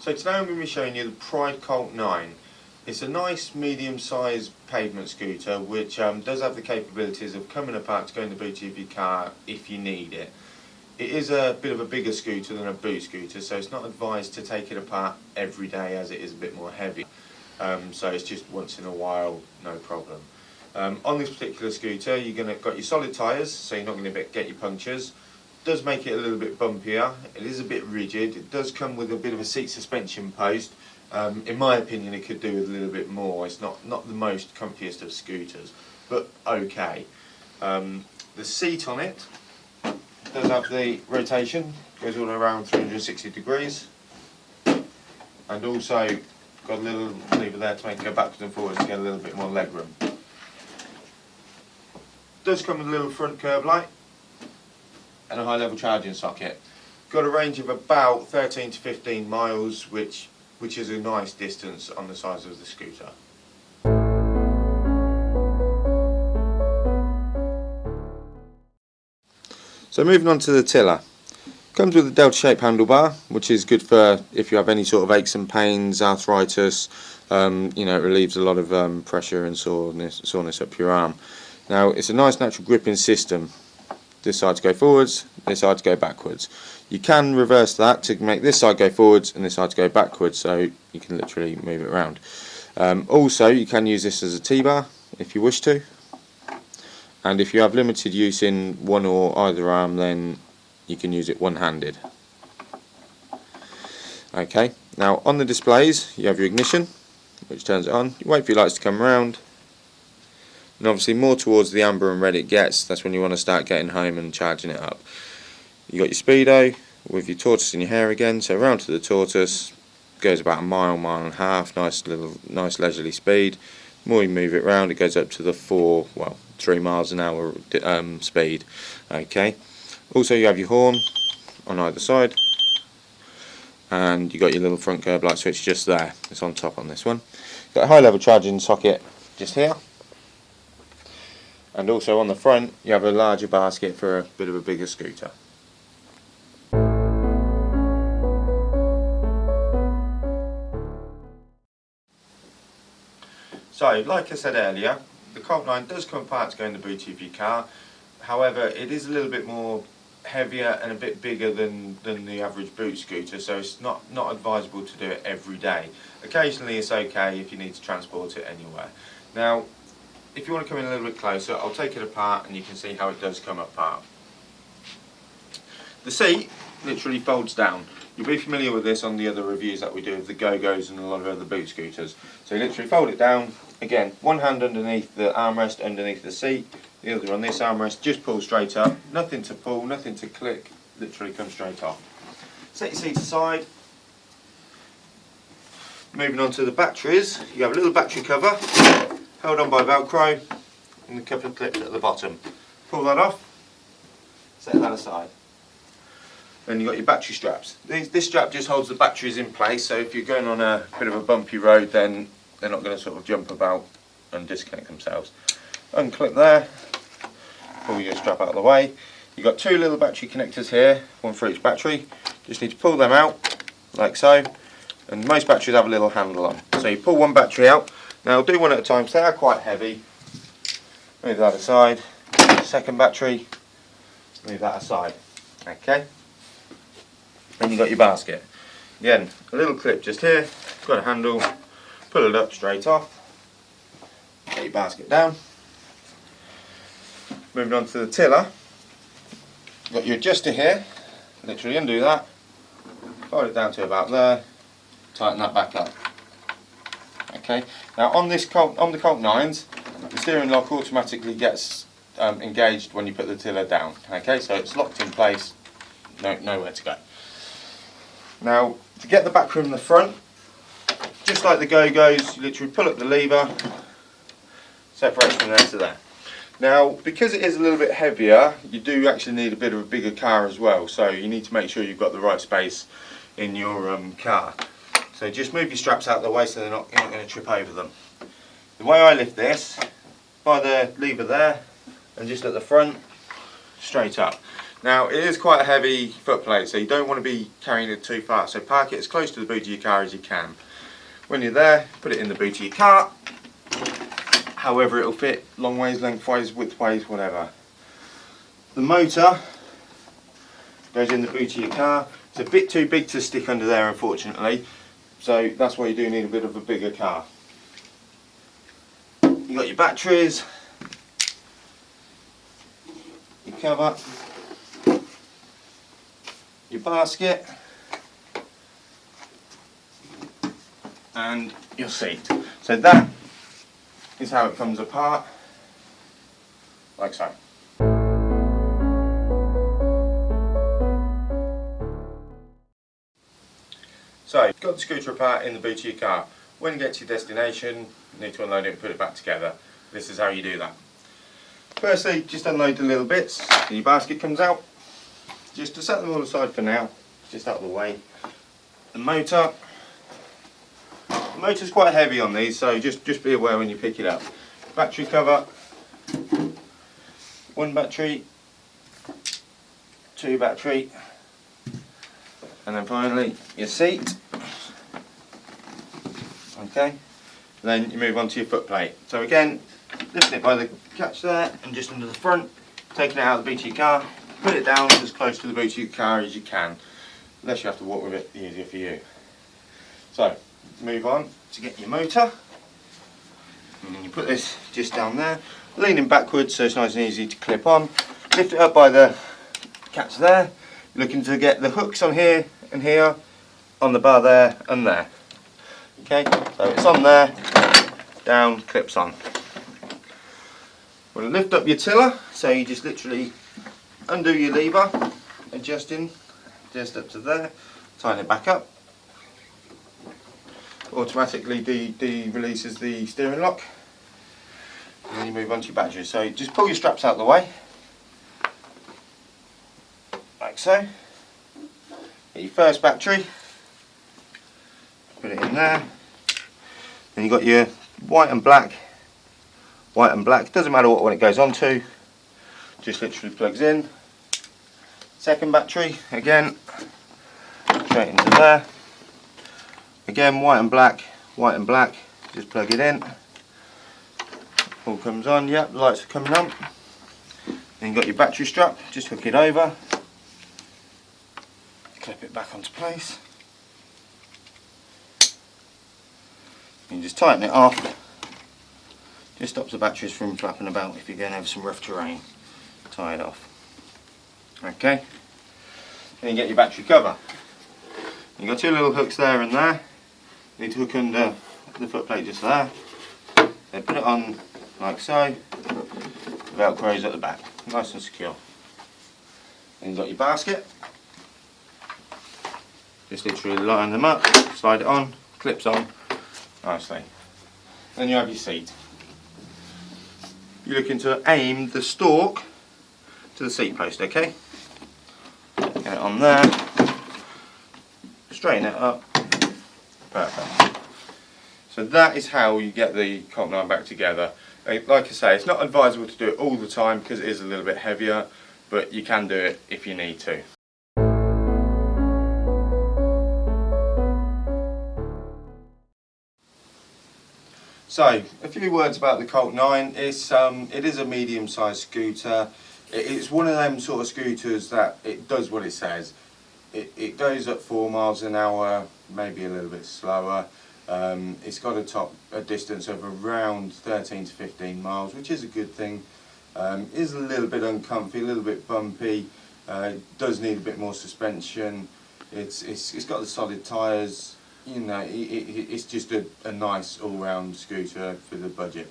So today I'm going to be showing you the Pride Colt 9. It's a nice medium-sized pavement scooter which does have the capabilities of coming apart to go in the boot of your car if you need it. It is a bit of a bigger scooter than a boot scooter, so it's not advised to take it apart every day as it is a bit more heavy. So it's just once in a while, no problem. On this particular scooter you've got your solid tyres, so you're not going to get your punctures. Does make it a little bit bumpier. It is a bit rigid. It does come with a bit of a seat suspension post. In my opinion, it could do with a little bit more. It's not the most comfiest of scooters, but okay. The seat on it does have the rotation, goes all around 360 degrees, and also got a little lever there to make it go backwards and forwards to get a little bit more leg room. Does come with a little front curb light and a high level charging socket. Got a range of about 13 to 15 miles, which is a nice distance on the size of the scooter. So moving on to the tiller. Comes with a delta shaped handlebar, which is good for if you have any sort of aches and pains, arthritis. It relieves a lot of pressure and soreness up your arm. Now it's a nice natural gripping system. This side to go forwards, this side to go backwards. You can reverse that to make this side go forwards and this side to go backwards, so you can literally move it around. Also, you can use this as a T-bar if you wish to, and if you have limited use in one or either arm, then you can use it one-handed. Okay, now on the displays you have your ignition, which turns it on. You wait for your lights to come around. And obviously more towards the amber and red it gets, that's when you want to start getting home and charging it up. You got your speedo with your tortoise in your hair again, so round to the tortoise, goes about a mile and a half, nice leisurely speed. The more you move it round, it goes up to the 3 miles an hour speed. Okay. Also you have your horn on either side, and you got your little front curb light switch just there. It's on top on this one. Got a high level charging socket just here. And also on the front you have a larger basket for a bit of a bigger scooter. So, like I said earlier, the Colt 9 does come apart to go in the boot of your car. However, it is a little bit more heavier and a bit bigger than the average boot scooter, so it's not advisable to do it every day. Occasionally it's okay if you need to transport it anywhere. Now, if you want to come in a little bit closer, I'll take it apart and you can see how it does come apart. The seat literally folds down. You'll be familiar with this on the other reviews that we do of the Go-Go's and a lot of other boot scooters. So you literally fold it down, again, one hand underneath the armrest underneath the seat, the other on this armrest, just pull straight up, nothing to pull, nothing to click, literally comes straight off. Set your seat aside. Moving on to the batteries, you have a little battery cover held on by Velcro and a couple of clips at the bottom. Pull that off, set that aside. Then you've got your battery straps. This strap just holds the batteries in place, so if you're going on a bit of a bumpy road, then they're not going to sort of jump about and disconnect themselves. Unclip there, pull your strap out of the way. You've got two little battery connectors here, one for each battery. Just need to pull them out, like so, and most batteries have a little handle on. So you pull one battery out. Now do one at a time, so they are quite heavy. Move that aside. Second battery, move that aside. Okay. Then you've got your basket. Again, a little clip just here, got a handle, pull it up straight off. Get your basket down. Moving on to the tiller. Got your adjuster here, literally undo that, fold it down to about there, tighten that back up. Okay. Now on the Colt 9s, the steering lock automatically gets engaged when you put the tiller down. Okay, so it's locked in place, nowhere to go. Now to get the back from the front, just like the Go-Go's, you literally pull up the lever, separates from there to there. Now because it is a little bit heavier, you do actually need a bit of a bigger car as well, so you need to make sure you've got the right space in your car. So just move your straps out of the way so you're not going to trip over them. The way I lift this, by the lever there, and just at the front, straight up. Now it is quite a heavy footplate, so you don't want to be carrying it too far, so park it as close to the boot of your car as you can. When you're there, put it in the boot of your car, however it'll fit, long ways, lengthways, widthways, whatever. The motor goes in the boot of your car. It's a bit too big to stick under there, unfortunately, so that's why you do need a bit of a bigger car. You've got your batteries, your cover, your basket and your seat. So that is how it comes apart, like so. So you've got the scooter apart in the boot of your car. When you get to your destination, you need to unload it and put it back together. This is how you do that. Firstly, just unload the little bits, and your basket comes out. Just to set them all aside for now, just out of the way. The motor's quite heavy on these, so just be aware when you pick it up. Battery cover, one battery, two battery, and then finally your seat. Okay, and then you move on to your foot plate. So again, lifting it by the catch there and just under the front, taking it out of the boot of your car, put it down as close to the boot of your car as you can, unless you have to walk with it, the easier for you. So move on to get your motor, and then you put this just down there, leaning backwards so it's nice and easy to clip on. Lift it up by the catch there. You're looking to get the hooks on here and here, on the bar there and there. Okay, so it's on there, down, clips on. We'll lift up your tiller, so you just literally undo your lever, adjusting just up to there, tighten it back up. Automatically releases the steering lock, and then you move on to your batteries. So just pull your straps out of the way, like so. Get your first battery, put it in there. Then you've got your white and black, doesn't matter what one it goes on to, just literally plugs in. Second battery, again, straight into there. Again, white and black, just plug it in. All comes on, yep, the lights are coming on. Then you've got your battery strap, just hook it over. Clip it back onto place. You just tighten it off. Just stops the batteries from flapping about if you're going over some rough terrain. Tie it off. Okay. Then you get your battery cover. You've got two little hooks there and there. You need to hook under the foot plate just there. Then put it on like so. The Velcro's at the back. Nice and secure. Then you've got your basket. Just literally line them up, slide it on, clips on nicely. Then you have your seat. You're looking to aim the stalk to the seat post, okay? Get it on there, straighten it up, perfect. So that is how you get the Colt 9 back together. Like I say, it's not advisable to do it all the time because it is a little bit heavier, but you can do it if you need to. So, a few words about the Colt 9. It is a medium-sized scooter. It's one of them sort of scooters that it does what it says. It goes at 4 miles an hour, maybe a little bit slower. It's got a distance of around 13 to 15 miles, which is a good thing. It is a little bit uncomfy, a little bit bumpy. It does need a bit more suspension. It's got the solid tyres. You know, it's just a nice all-round scooter for the budget.